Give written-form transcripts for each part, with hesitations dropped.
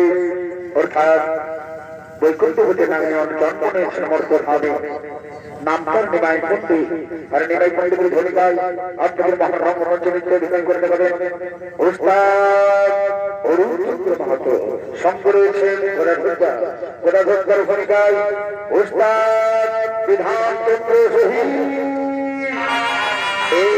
করে অর্থাৎ বৈকুণ্ঠ হতে নামে জন্ম নিয়েছেন মর্তভাবে নামটার নিমাই পন্ডি আর নিমাই পন্ডিতের ভূমিকায় আপনাদের মহারম রঞ্জনীকে অভিনয় করে দেখাবেন ওস্তাদ অরুণ চন্দ্র মাহাতো। সঙ্গে রয়েছেন গোদাধর ভূমিকায় ওস্তাদ বিধান চন্দ্র শহীদ। এই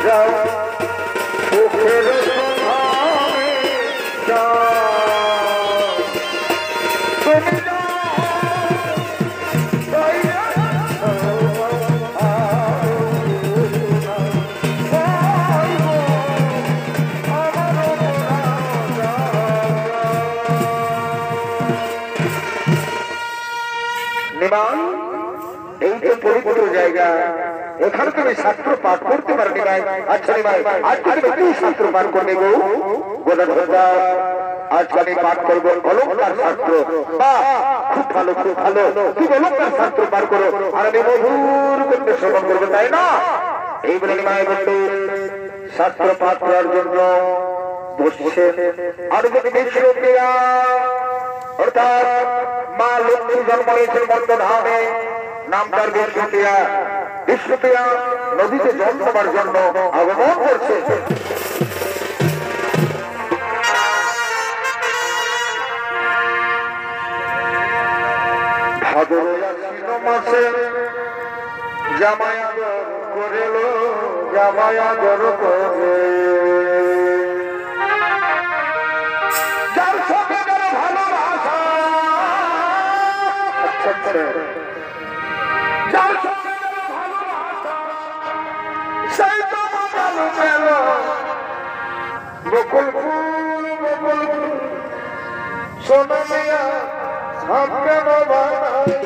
যাও সুখের সন্ধানে যাও তুমি এই তো পবিত্র জায়গা এখানে তুমি শাস্ত্র পাঠ করতে পারনি ভাই আচ্ছা ভাই আজ তুমি শাস্ত্র পাঠ করবে গো গোদাধরা আজকে আমি পাঠ করবো অলঙ্কার শাস্ত্র খুব ভালো তুমি অলঙ্কার শাস্ত্র পাঠ করো আর আমি মধুর করতে শ্রবণ করবো তাই না এই বলে মায় বললো শাস্ত্র পাঠ করার জন্য বসছে আর যদি বিষ্ণুপ্রিয়া অর্থাৎ মা লক্ষ্মী জন্ম হয়েছে বর্তধামে নাম তার বিষ্ণুপ্রিয়া নদীতে জল দেওয়ার জন্য আগমন করছে ভাদর মাসে জামায়াদর করেল জামায়াদর করে যার সঙ্গে ভালোবাসা যার সঙ্গে ভালোবাসা সেই তো ভালো পেল বকুল ফুল সোনা মিয়া সামনে বানাই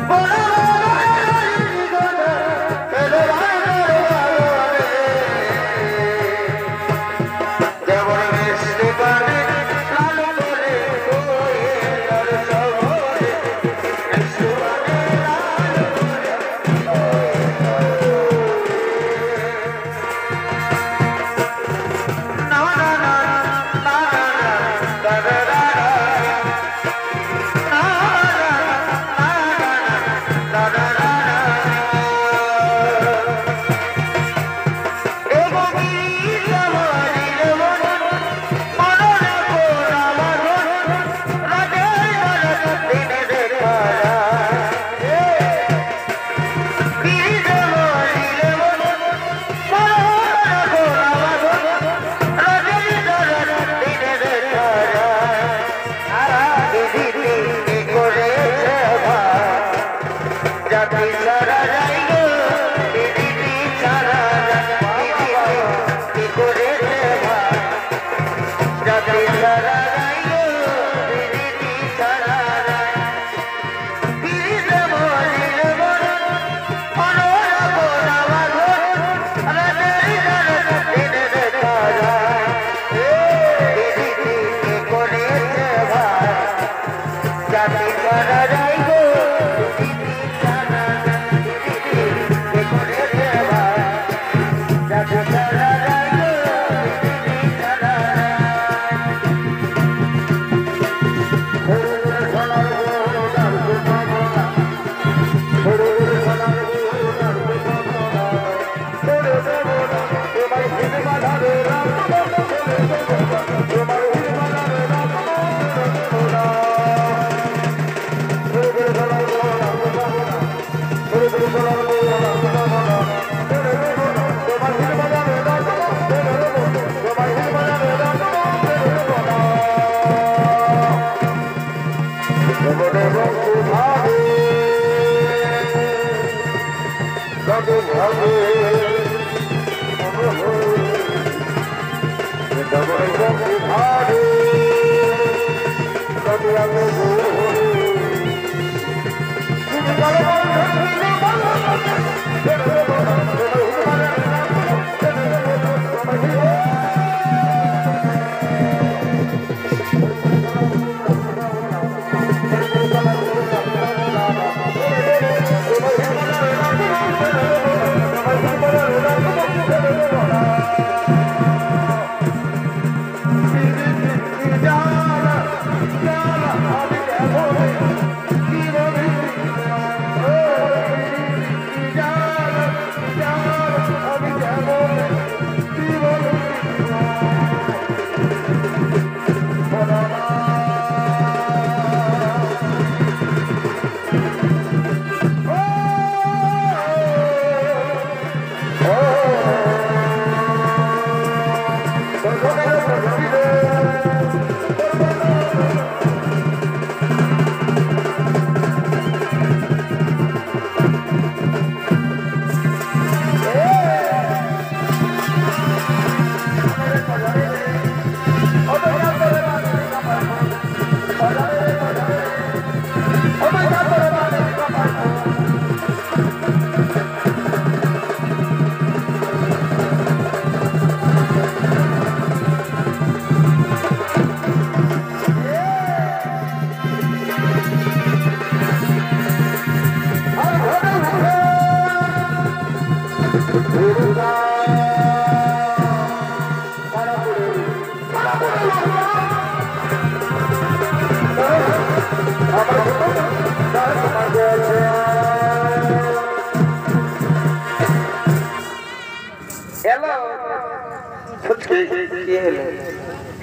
Bye.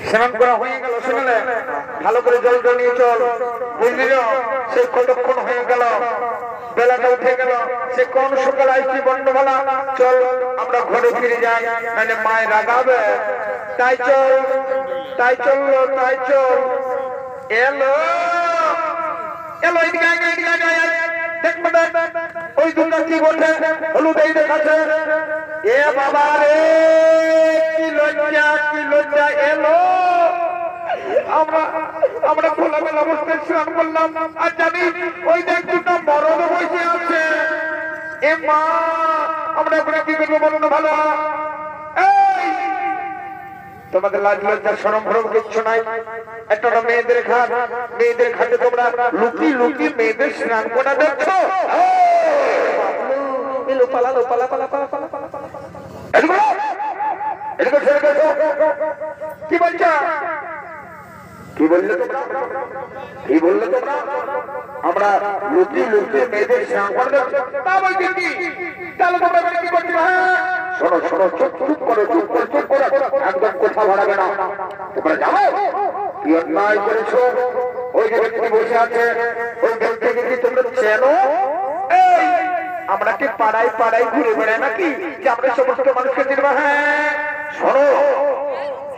স্নান করা হয়ে গেল, শুনলে ভালো করে জল জল নিয়ে চল, বুঝলি? সে কতক্ষণ হয়ে গেল, বেলাটা উঠে গেল, সে কোন সকাল আইসি বন্ধবেলা। চল আমরা ঘরে ফিরে যাই, মানে মায়ের রাগাবে। তাই চল, তাই চললো, তাই চল। এলো এলো, দেখবে ওই দুটা কি বলছে, হলুদ এই দেখাচ্ছে। এ বাবা রে, কি লজ্জা, কি লজ্জা। এলো আমরা খোলামেলা বসতে স্নান করলাম, আর জানি ওই দেখ দুটা মরদ বসে আছে। এ মা, আমরা ওখানে কি করবো বলো না? ভালো তোমাদের লাজ লজ্জা শরম ভরম কিচ্ছু নাই। একটা মেয়েদের ঘাট, মেয়েদের ঘাটে তোমরা লুকি লুকি মেয়েদের স্নান করা দেখছো। কি বলছ, কি বললে তোমরা, কি বললে তোমরা? আমরা লুকি লুকি মেয়েদের স্নান করা দেখছো, তা বলছি কি? তাহলে তোমরা কি করছো? শোনো শোনো, চুপ চুপ করো, চুপ করে চুপ করো, একদম কথা বাড়াবে না। তোমরা যাও, কি অন্যায় করেছো। ওই যে ব্যক্তি বসে আছে, ওই ব্যক্তিকে কি তোমরা চেনো? আমরা কি পাড়ায় পাড়ায় ঘুরে বেড়াই নাকি যে আমরা সমস্ত মানুষকে চিনবো? হ্যাঁ, শোনো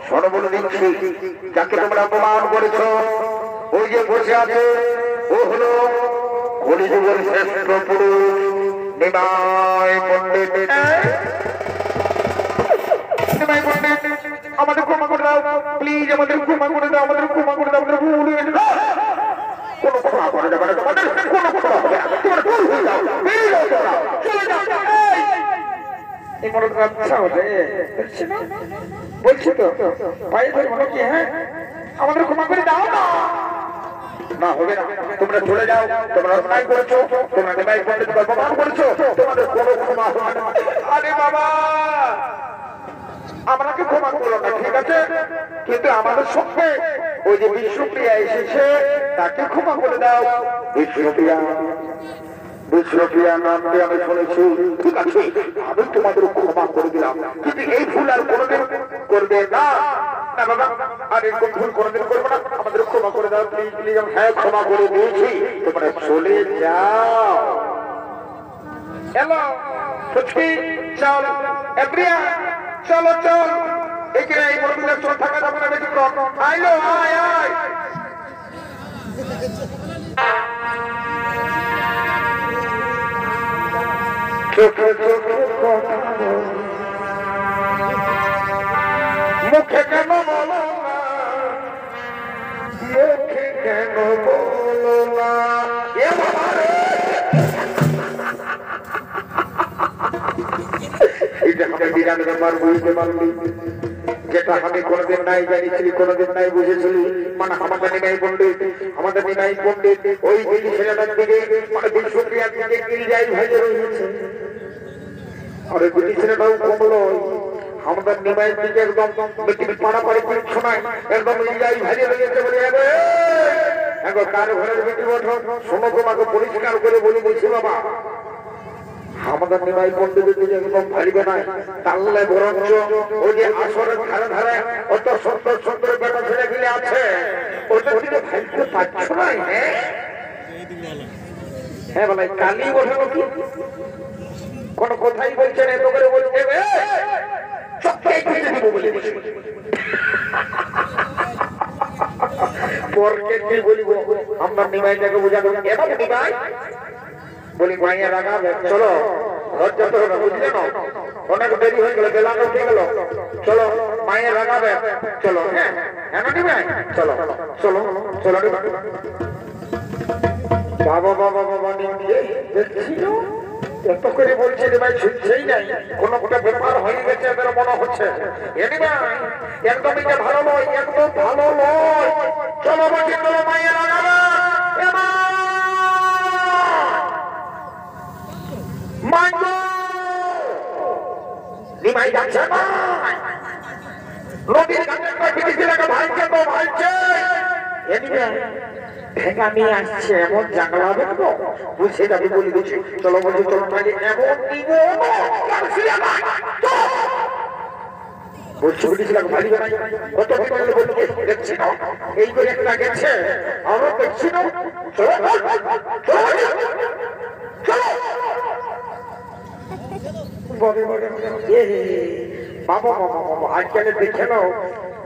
শোনো বলে দিচ্ছি, যাকে তোমরা অপমান করেছো, ওই যে বসে আছে, ও হলো কলিযুগের শ্রেষ্ঠ পুরুষ, নিমাই পণ্ডিত আমাদের ক্ষমা করে দাও প্লিজ আমাদের ক্ষমা করে দাও আমাদের ক্ষমা করে দাও আমাদের ভুল হয়ে গেছে কোনো ক্ষমা করে যাবে না তোমাদের কোনো ক্ষমা হবে না তোমরা ভুল হয়ে যাও বেরিয়ে যাও তোমরা চলে যাও এই মরদ আচ্ছা ওঠে দেখছি না বলছি তো পায়ে ধরে মনে কি হ্যাঁ আমাদের ক্ষমা করে দাও না না হবে না তোমরা চলে যাও তোমরা অন্যায় করেছো তোমরা নিমাই পণ্ডিতকে অপমান করেছো তোমাদের কোনো ক্ষমা হবে না আরে বাবা আমাকে ক্ষমা করলো না ঠিক আছে কিন্তু আমাদের সঙ্গে ওই যে বিষ্ণুপ্রিয়া এসেছে তাকে ক্ষমা করে দাও বিষ্ণুপ্রিয়া বিষ্ণুপ্রিয়া নামটি আমি শুনেছি ঠিক আছে আমি তোমাদের ক্ষমা করে দিলাম কিন্তু এই ভুল আর কোনোদিন করবে না না বাবা আর এরকম ভুল কোনোদিন করবো না আমাদের ক্ষমা করে দাও প্লিজ প্লিজ আমি হ্যাঁ ক্ষমা করে দিয়েছি তোমরা চলে যাও হ্যালো সুচকি চল এপ্রিয়া চলো চল এখানে এই মরবিলের চল থাকা যাবে না বেশি কম আইলো আয় আয় চোখে চোখে কথা মুখে কেন বলো না মুখে কেন বলো না যেটা আমি কোনোদিন নাই জানিছিলি কোনোদিন নাই বুঝেছিলি মানে আমাদের নিমাই পণ্ডিত ওই দিদি ছেলেটার দিকে মানে বিষ্ণুপ্রিয়ার দিকে গিরিজাই ভাইজে রয়েছে আর ওই দিদি ছেলেটাও কমলো আমাদের নিমাইয়ের দিকে একদম পাড়াপাড়ি কিচ্ছু নাই একদম গিরিজাই ভাইজে রয়েছে বলে এখন কার ঘরের বেটি ওঠো শোনো তোমাকে পরিষ্কার করে বলি বলছি বাবা আমাদের নিমাই পণ্ডিতের দিকে একদম ভালিবে নাই তাহলে বরঞ্চ ওই যে আসরের ধারে ধারে অত সুন্দর সুন্দর বেটা ছেলে গুলি আছে ওদের দিকে ভাইতে পারছ না হ্যাঁ বলে কালি বসে নাকি কোন কথাই বলছেন এত করে বলছে পরকে কি বলিব আমরা নিমাইটাকে বোঝাবো এবার নিমাই বলি মাইয়া রাগাবে চলো ঘর যেতে হবে বুঝলে না অনেক দেরি হয়ে গেল বেলা উঠে গেল চলো মাইয়া রাগাবে চলো হ্যাঁ হ্যাঁ নিমাই চলো চলো চলো বাবা বাবা বাবা নিয়ে দেখছিল এত করে বলছে নিমাই শুনছেই নাই কোনো একটা ব্যাপার হয়ে গেছে এদের মনে হচ্ছে একদম এটা ভালো নয় একদম ভালো নয় চলো বলছি চলো মাইয়া রাগাবে নিমাই যাচ্ছে না নদীর ভাইছে তো ভাইছে ভেঙা নিয়ে আসছে এমন জানলা দেখবো বুঝে যাবি বলে দিচ্ছি চলো বলছি চলো এমন দিব বলছি বলেছিলাম ভালি বানাই কত দেখছি না এই করে একটা গেছে আরো দেখছি না চলো বাবা বাবা বাবা আজকালে দেখে নাও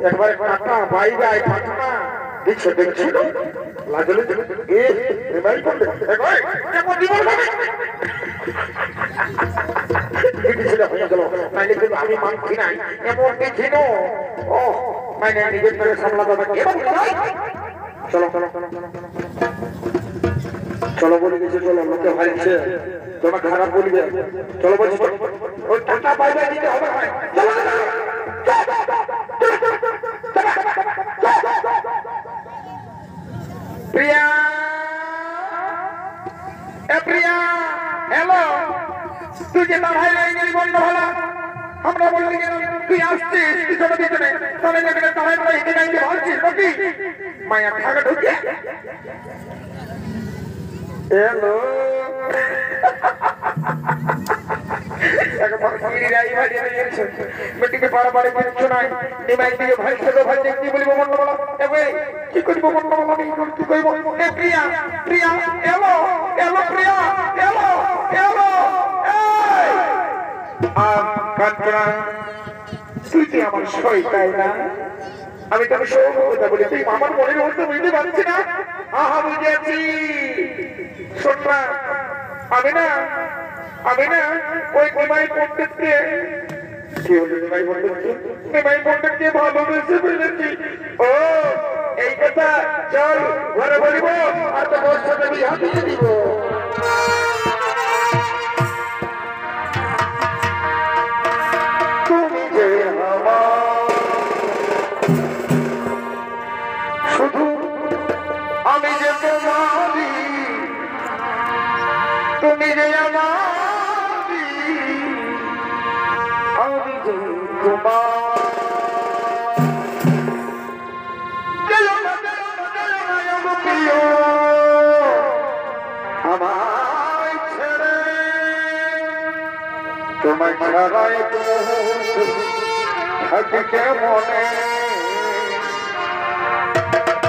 একবার কাটা বাইরে পাটনা দেখছো দেখছিল লাগলে আমি মানছি নাই এমন দেখি নো ও মানে নিজের করে সামলাতে চলো চলো চলো চলো বলে গেছে চলো লোকে ভাইছে তোমার খারাপ বলবে চলো বলছি ওই টাকা বাইরে দিতে হবে প্রিয়া এ প্রিয়া হ্যালো তুই যে তার ভাই নাই বন্ধ ভালো আমরা বললি তুই আসছিস পিছনে পিছনে তাহলে যেখানে তার ভাই হেঁটে নাই ভাবছিস নাকি মায়া থাকা ঢুকে হ্যালো মেটিকে পাড়াপাড়ি কিচ্ছু নাই নিমাই দিয়ে ভাই ছোট ভাই কি বলিব মন বলো কি করব মন বলো আমি কি কইব এ প্রিয়া প্রিয়া এলো এলো প্রিয়া এলো এলো কান্তরা তুই কি আমার সই তাই না আমি তোকে সব কথা বলি তুই আমার মনের মধ্যে বুঝতে পারছি না আহা বুঝেছি শোন না আমি না আমি না ওই নিমাই পণ্ডিতকে নিমাই পণ্ডিতকে ভালোবেসে ফেলেছি। ও এই কথা চল ঘরে বলিব আর তোমার সাথে বিয়া দিয়ে দিব। তুমি যে আমার শুধু, আমি যে তোমারি, তুমি যে আমারি, আমি যে তোমার। আমায় ছেড়ে তোমায় ছাড়াই থাকি কেমনে,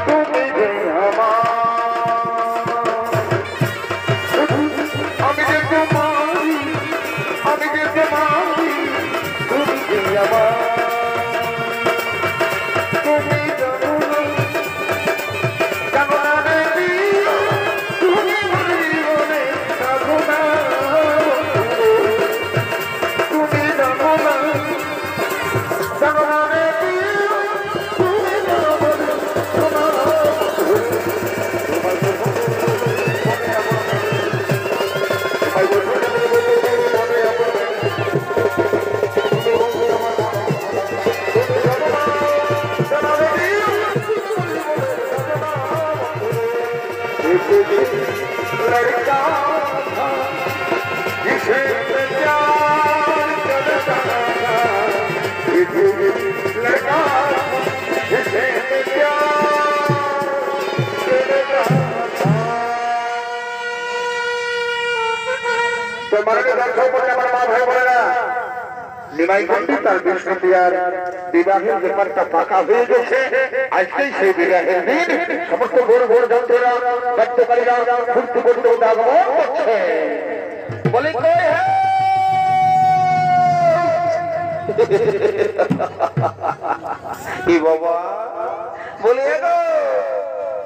তুমি যে আমার, আমি যে তোমারি, আমি যে তোমারি, তুমি যে আমার। তুমি জানো না, জানো না রে প্রিয়, তুমি আমার জীবনে থাকো না। তুমি জানো না, জানো না রে প্রিয়, তুমি আমার लड़का था जिसे प्यार करता था, लड़का जिसे प्यार करता था। तो मरने दर्शकों पर আমার মা ভাই বোনেরা, নিমাই পণ্ডিত আর বিষ্ণুপ্রিয়ার বিবাহের ব্যাপারটা পাকা হয়ে গেছে। আজকেই সেই বিবাহের দিন সমস্ত ভোর ভোর যন্ত্ররা সত্যকারীরা ফুর্তি করতে আগমন করছে। বলি কই হে কি বাবা, বলি গো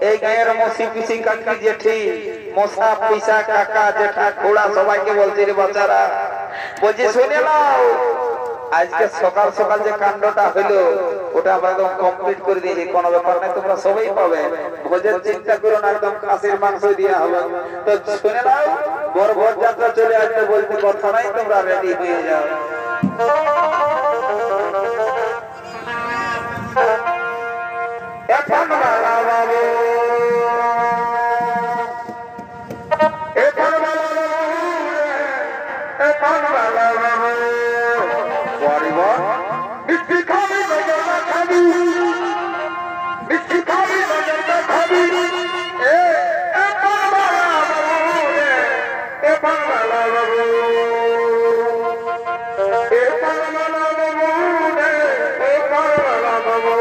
এই গায়ের মসি পিসি কাকি জেঠি মশা পিসা কাকা জেঠা খোড়া সবাইকে বলছি রে বাচ্চারা, বলছি শুনে নাও, আজকে সকাল সকাল যে কাণ্ডটা হইলো ওটা আমরা একদম কমপ্লিট করে দিয়েছি। কোনো ব্যাপার নাই, তোমরা সবাই পাবে, ভোজের চিন্তা করো না, একদম খাসির মাংস দেওয়া হবে। তো শুনে নাও, বড় ভোজ যাত্রা চলে আসতে বলতে কথা নাই, তোমরা রেডি হয়ে যাও। এখন বাবা বাবু, এখন বাবা বাবু, এখন বাবা বাবু, মিষ্টি খাবি নজরটা খাবি, মিষ্টি খাবি নজরটা খাবি, এখন বাবা বাবু, এখন বাবা বাবু, এখন বাবা বাবু, এখন বাবা বাবু।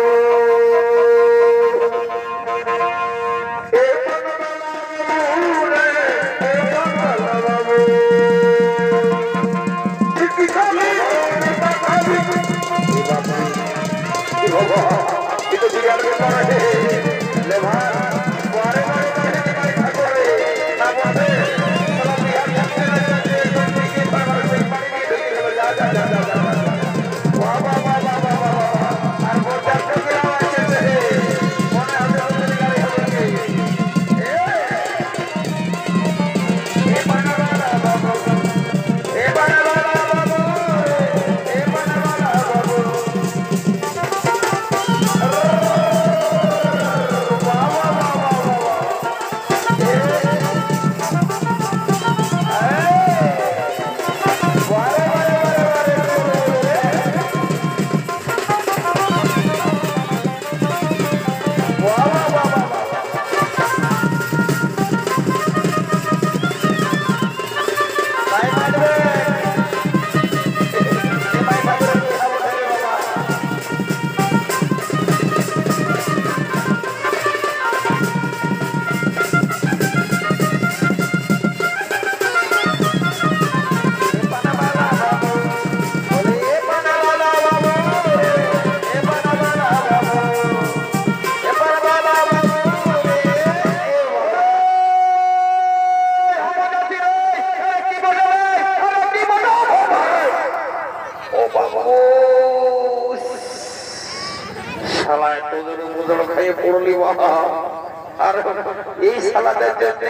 শালাদের জন্য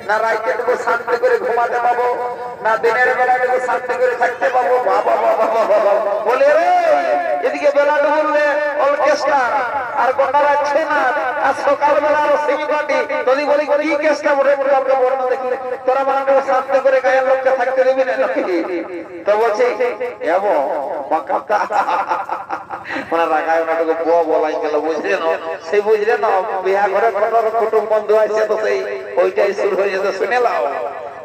না রাইতে দেবো শান্তি করে ঘুমাতে পাবো, না দিনের বেলা দেবো শান্তি করে থাকতে পাবো। বাবা বাবা বাবা বলে রে এদিকে বেলা ডুবলে অর্কেস্ট্রা আর গোটা রাখছে না, আর সকালবেলা আরো সিমি পার্টি। যদি বলি কি কেসটা বলে আমরা বর্ণ দেখলে তোরা বানাবো শান্তি করে গায়ের লোককে থাকতে দিবি না নাকি? তো বলছি এমন মাকাতা মানে রাগায় ওনাটাকে বুয়া বলাই গেল, বুঝলে না? সেই বুঝলে না বিয়া ঘরে কুটুম বন্ধু আছে, তো সেই ওইটাই শুরু হয়ে যেত। শুনে লাও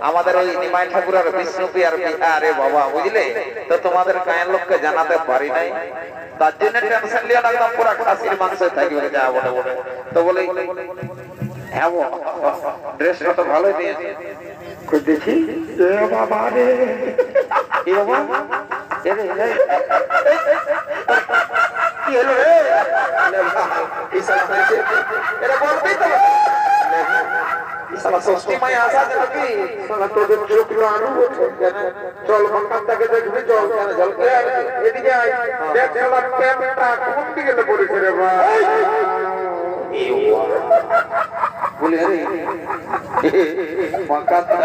আমাদের ওই নিমাই ঠাকুরের বিষ্ণুপ্রিয়ার বিহা রে বাবা, বুঝলে? তো তোমাদের গায়ের লোককে জানাতে পারি নাই, তার জন্য টেনশন লিও না, একদম পুরা খাসির মাংস থাকবে যা বলে বলে। তো বলে হ্যাঁ ড্রেসটা তো ভালোই দিয়েছে, দেখি বাবা রে কি হলো রে এটা বলতেই তো সালা ষষ্ঠী মাই আসা নাকি সালা তোদের চোখগুলো আরো চল মক্কাটাকে দেখবি, চল জল এদিকে আয় দেখ সালা প্যান্টটা কোন দিকে পড়েছে রে ভাই। বলি আরে মক্কাটা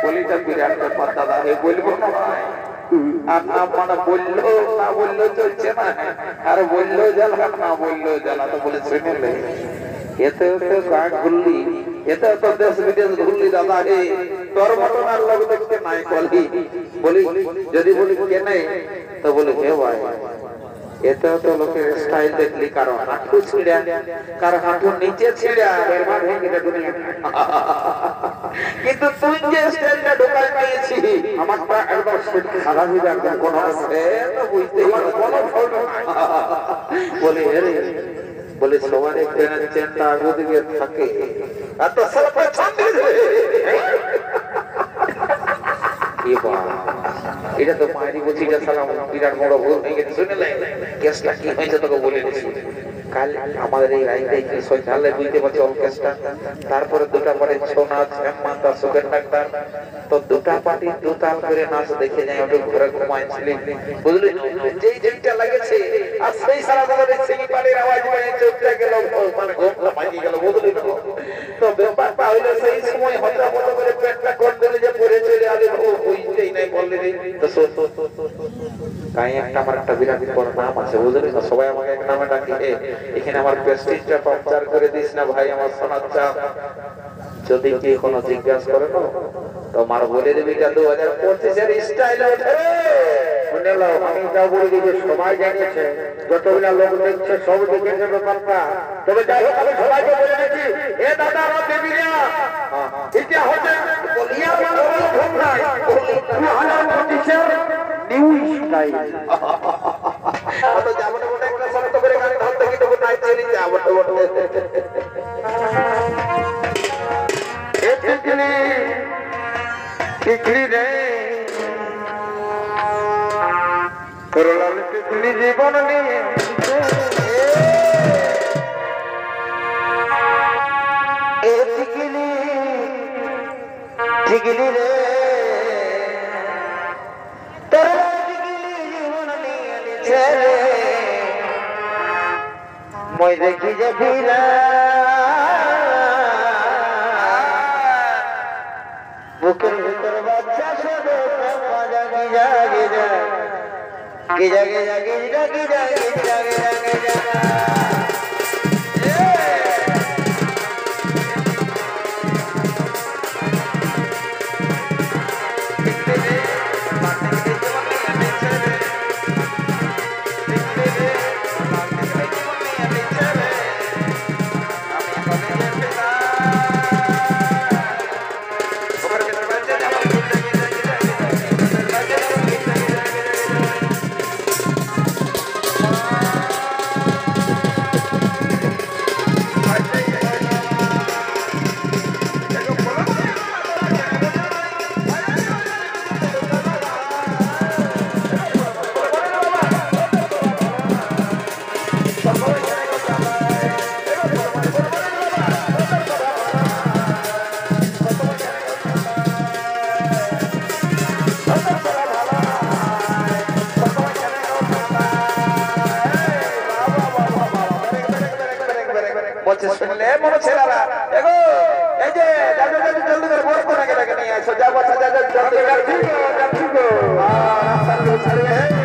বলিটা বিরাট পাতা দা হে বলবো না ভাই, আর না মানে বললো না বললো চলছে না, আর বললো জ্বালা না বললো জ্বালা। তো বলে শুনে লে এতে কাক ঘুরলি, এতে তো দেশ বিদেশ ঘুরলি দাদা হে, তোর মতন আর লোক দেখতে নাই কলি। বলি যদি বলি কেনে, তো বলি হে ভাই এতে তো লোকের স্টাইল দেখলি, কারো হাঁটু ছিঁড়া, কারো হাঁটু নিচে ছিঁড়া, কিন্তু তুই যে স্টাইলটা ঢোকায় পেয়েছি আমারটা একবার সাদা হয়ে যাবে কোন আছে তো বুঝতেই কোনো ফটো নাই। বলে আরে বলে সবার ট্রেনের চেনটা আগে দিকে থাকে, আর তো সব পেছন দিকে। এটা তো মায়েরই বলছি, এটা সালাম বিরাট বড় ভুল হয়ে গেছে। শুনে কেসটা কি হয়েছে তোকে বলে দিচ্ছি। কাল আমাদের এই রাইটাই কি সৈন্যালে বুঝতে পারছি অর্কেস্ট্রা, তারপরে দুটা পার্টি ছৌ নাচ, হেমমাতা, সুখের ডাক্তার, তো দুটা পার্টি দুতাল করে নাচ দেখে যাই, ওটা ঘরে ঘুমাইছিলেন, বুঝলি? যেই যেইটা লাগেছে আর সেই সারা দাদা সিঙ্গি পাড়ির আওয়াজ পাই চোখটা গেল, মানে ঘুমটা ভাঙি গেল, বুঝলি? তো ব্যাপারটা হইলো সেই সময় হঠাৎ মতো করে পেটটা কোন দিলে যে পড়ে চলে আলে ও বুঝতেই নাই বললে রে। তো গায়ে একটা আমার একটা বিরাট বড় নাম আছে, বুঝলি না? সবাই আমাকে এক নামে ডাকে, এখানে আমার প্রেস্টিজটা পাংচার করে দিস না ভাই আমার সোনার চাঁদ। যদি কি কোনো জিজ্ঞাসা করে না তো আমার বলে দেবি 2025-এর স্টাইল ওঠে। শুনে নাও আমি যা বলে দিবি সবাই জানিয়েছে, যতগুলা লোক দেখছে সব দেখেছে ব্যাপারটা। তবে যাই হোক আমি সবাইকে বলে দিচ্ছি, এ দাদা আমার দেবীরা এটা হচ্ছে বলিয়া বলো ভুল নাই, 2025-এর নিউ স্টাইল। তো যাবো না বলে একটা শব্দ করে গান ধরতে কি তবু নাই চলে যাবো তো বলে এতগুলি টিকলি রে করলাল টিকলি জীবন নিয়ে এ টিকলি টিকলি রে তোর টিকলি জীবন নিয়ে ছেড়ে মই দেখি যে ভিলা বুকের ভিতর বাচ্চা শোধে জাগে জাগে জাগে জাগে জাগে জাগে জাগে জাগে জাগে জাগে শুনলে মনে ছেলেরা দেখো सजा बचा जा जल्दी कर ठीक हो रास्ता में चले हैं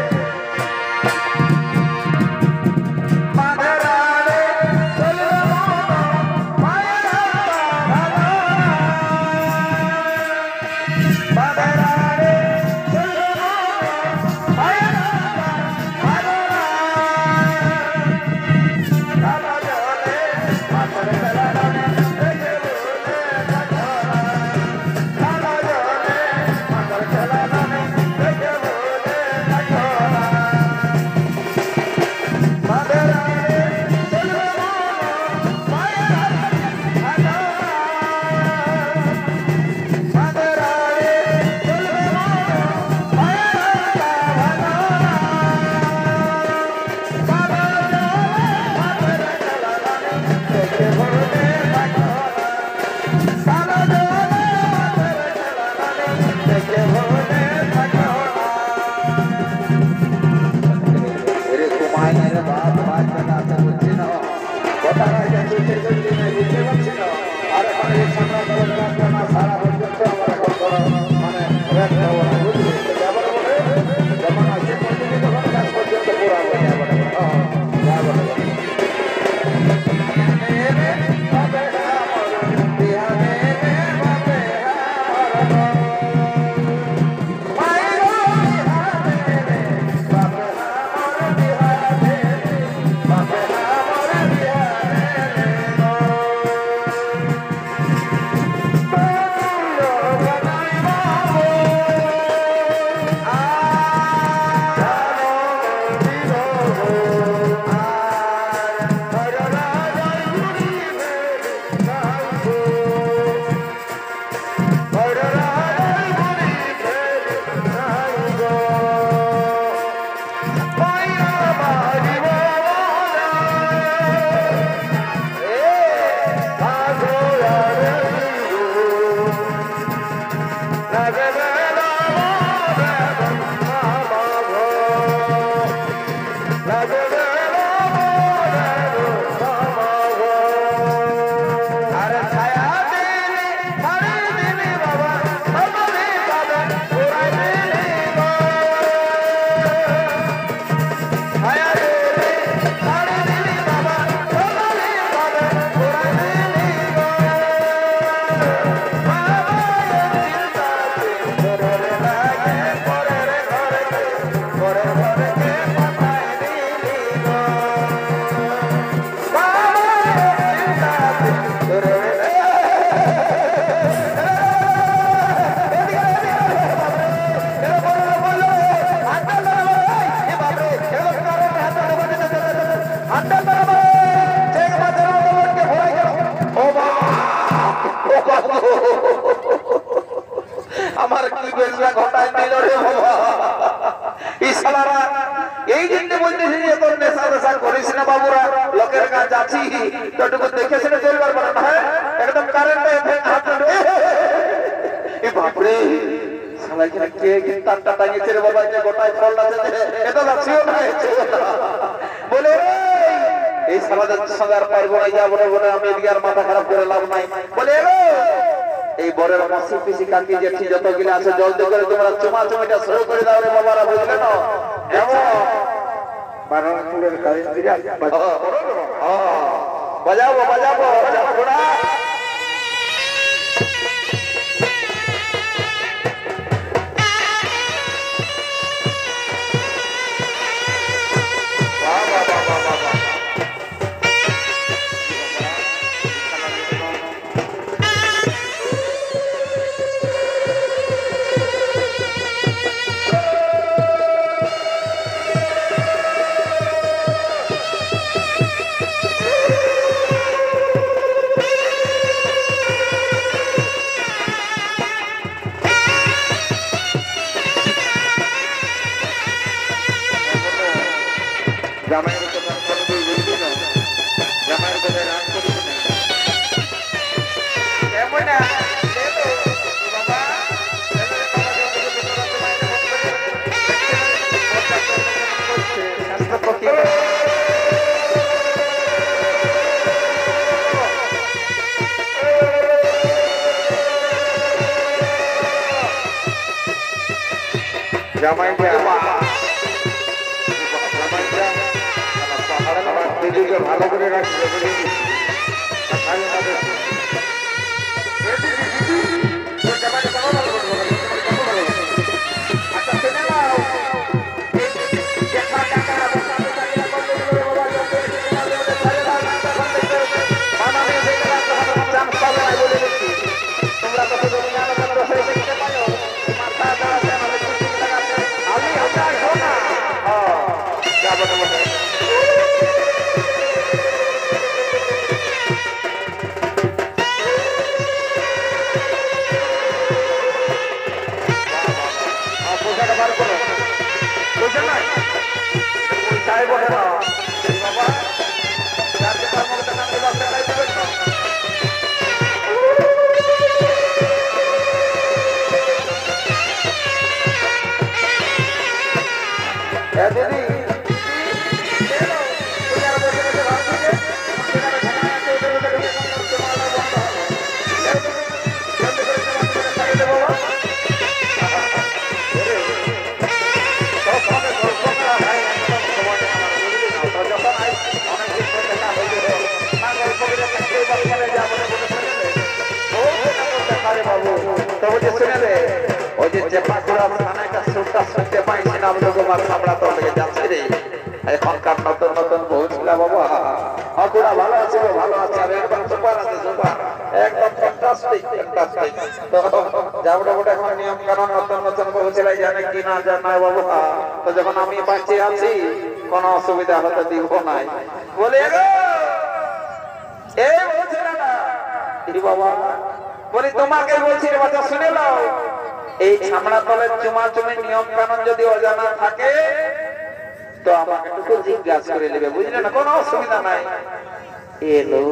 জামাই দিদিকে ভালো করে রাখবে এখনকার নতুন নতুন বউ ছিল বাবা হকুড়া ভালো আছে ভালো আছে আর একদম সুপার আছে সুপার একদম ফ্যান্টাস্টিক ফ্যান্টাস্টিক তো যাবড়া বড় এখন নিয়ম কানুন নতুন নতুন বউ ছিল জানে কি না জানা বাবা তো যখন আমি বাঁচে আছি কোনো অসুবিধা হতে দিব না বলে এই বলছিল না এই বাবা বলি তোমাকে বলছি রে বাচ্চা শুনে নাও এই ছামড়া তলের চুমাচুমি নিয়ম কানুন যদি অজানা থাকে তো আমাকে একটু জিজ্ঞাসা করে নেবে বুঝলে না কোনো অসুবিধা নাই এলো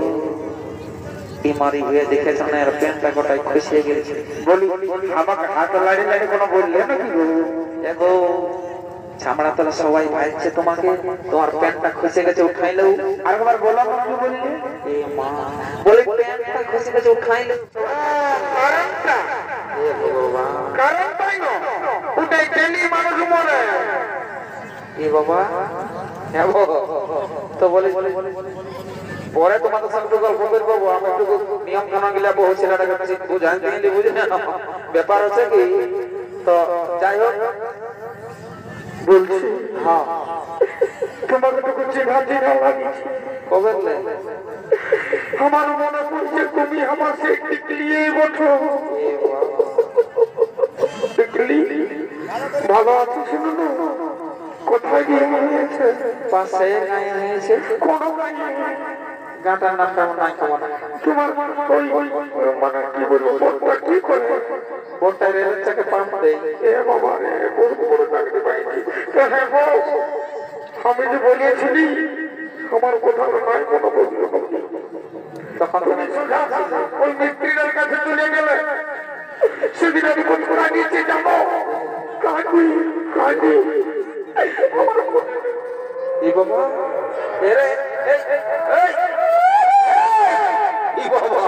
ইমারি হয়ে দেখেছ না এর প্যান্টটা গোটাই খুশিয়ে গেছে বলি আমাকে হাত লাড়ি লাড়ি কোনো বললে নাকি গো ছামড়া তলে সবাই ভাইছে তোমাকে তোমার প্যান্টটা খুশে গেছে উঠাইলো আরেকবার বলো কি বললে এ মা বলে প্যান্টটা খুশে গেছে উঠাইলো কারণটা এ ভগবান কারণটাই না উঠাই তেলি মানুষ মরে এ বাবা হ্যাঁ তো বলে পরে তোমাদের সঙ্গে একটু গল্প করবো আমি একটু নিয়ম কানুন গিলা বহু ছেলেটাকে বুঝাই দিলি বুঝলি না ব্যাপার আছে কি তো যাই হোক বলছি হ্যাঁ তোমাকে তো কিছু ভাবছি না লাগিয়েছি কবে আমার মনে পড়ছে তুমি আমার সেই টিকলিয়ে বঠো টিকলি ভালো আছো শুনো না কোথায় গিয়ে হয়েছে পাশে গায়ে হয়েছে কোন গায়ে গাঁটার নাম কেমন নাই কেমন তোমার ওই মানে কি বলবো বোনটা কি করে বোনটা রেলের চাকে পাম্প দেয় এ বাবা রে বড় বড় চাকরি পাইনি আমি যে বলেছিলি আমার কোথাও নাই কোনো বললো তখন তুমি ওই মিস্ত্রিদের কাছে চলে গেলে সেদিন আমি কোন করা নিয়েছি জানো কাকু কাকু এই বাবা এরে এই বাবা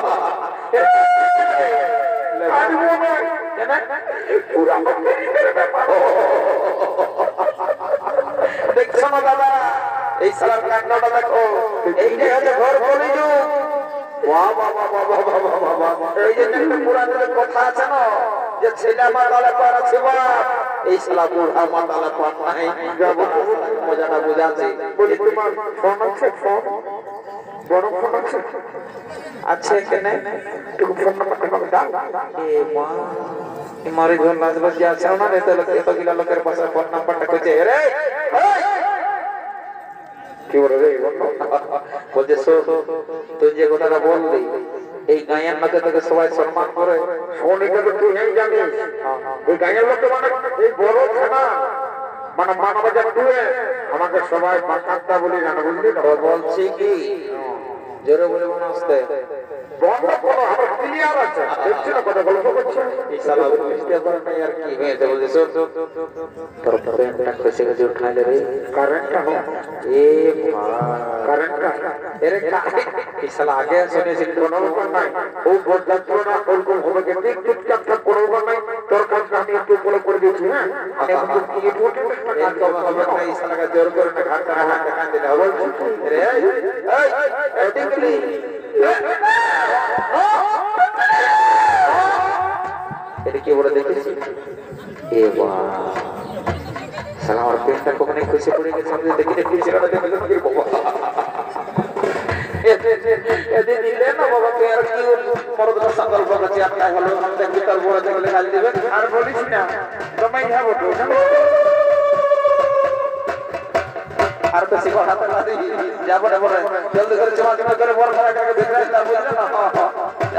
আর মনে কেন পুরো আমাদের ব্যাপার দেখছো না দাদা এই সালার কান্নাটা দেখো এইটাই হচ্ছে ঘর বলি যুগ বাহ বাহ বাহ বাহ বাহ বাহ বাহ এই যে একটা পুরাতনের কথা আছে না যে ছেলে মাতালে পার আছে বাপ এই সালা বুড়া মাতালে পার নাই মজাটা বুঝাচ্ছি বলি তোমার ফোন আছে ফোন বড় ফোন আছে আচ্ছা এখানে তুমি ফোন নাম্বারটা দাও এ মা তোমার এই লাজ লজ্জা আছে না এত গিলা লোকের পাশে ফোন নাম্বারটা কইছে রে কি বলে রে বলছে তুই যে কথাটা বললি এই গায়ের লোকে তোকে সবাই সম্মান করে শোনিকে তো তুই এই জানিস এই গায়ের লোকে মানে এই বড় থানা মানে মানবাজার টুয়ে আমাকে সবাই পাকাত্তা বলি জানো বুঝলি না বলছি কি জোরে বলে মনে আসতে বন্ধ করো আমার ক্লিয়ার আছে দেখছি না কথা গল্প করছে এই শালা বুঝতে পারে না আর কি হয়েছে বলছে তোর প্যান্টটা খসে গেছে উঠাইলে রে কারেন্টটা এ কারেন্টটা এরে এই শালা আগে শুনেছিল কোনো ব্যাপার নাই ও বদলাতো না ওরকম হবে কি চুপচাপ থাক কোনো ব্যাপার নাই তোর কাজ আমি একটু বলে করে দিই বলছি হ্যাঁ আমি এখন কি টোটো একটা কাজ করব না এই শালাকে জোর করে না ঘাট করা হাতে কান দিলে হবে রে এই এই দেখলি এটা কি বলে দেখেছিস এ বাবা শালা আর পেটটা কোনে খুশি পড়ে গেছে আমি দেখি দেখি ছেলেটা দেখে কি বাবা এতে দিলে না বাবা তুই আর কি মরদরা সংকল্প করছিস আপনি হলো আমাদের ভিতর বড় দেখলে গাল দিবেন আর বলিস না তোমায় যাবো তো আর তো সে কথা না দিই যাবো না বলে জলদি করে চমা করে বড় করা করে ভিতরে আসলে বুঝলে না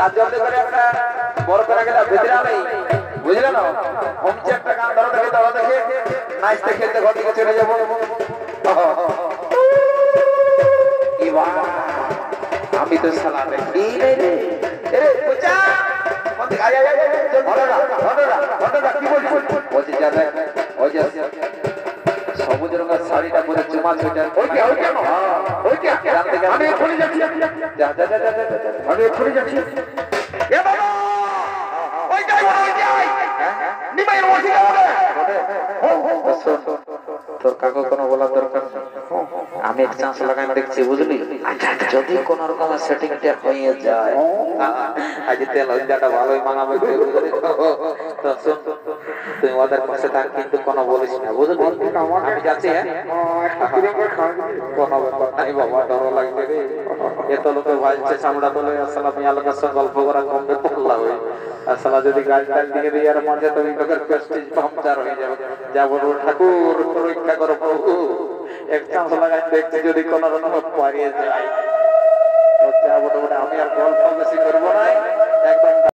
আর জলদি করে একটা বড় করা গেলে ভিতরে আলাই বুঝলে না হোমচে একটা গান ধরো দেখে দাও দেখে নাচতে খেলতে ঘর থেকে চলে যাবো আমি তো শালা দেখি রে এরে বুঝা মত আয় আয় জলদি কি বলছিস বলছি যা দেখ ওই যে সবুজ রঙের শাড়িটা পরে চুমা ছুটে ওই কেন আমি এখনই যাচ্ছি যা আমি এখনই যাচ্ছি এ বাবা ওই যাই নিমাই ওঠি তোর কাকু কোনো বলার দরকার আমি এক চান্স লাগাই দেখছি বুঝলি যদি কোন রকম সেটিংটা হয়ে যায় আজ তেল হইজাটা ভালোই মানাবে তো শুন তুই ওদের পাশে থাক কিন্তু কোনো বলিস না বুঝলি আমি যাচ্ছি হ্যাঁ কোনো ব্যাপার নাই বাবা ডর লাগবে রে এত লোকে ভাইছে চামড়া তোলে আসলে মিয়া লোকের সঙ্গে গল্প করা কমবে পড়লা হই আসলে যদি গাড়ি টাল দিকে দিয়ে আর মাঝে তো লোকের প্রেস্টিজ পাংচার হয়ে যাবে যা বলবো ঠাকুর পরীক্ষা করো প্রভু এক চান্স লাগাই দেখছি যদি কোনো রকম পারিয়ে যায় যা বলবো আমি আর গল্প বেশি করবো না একদম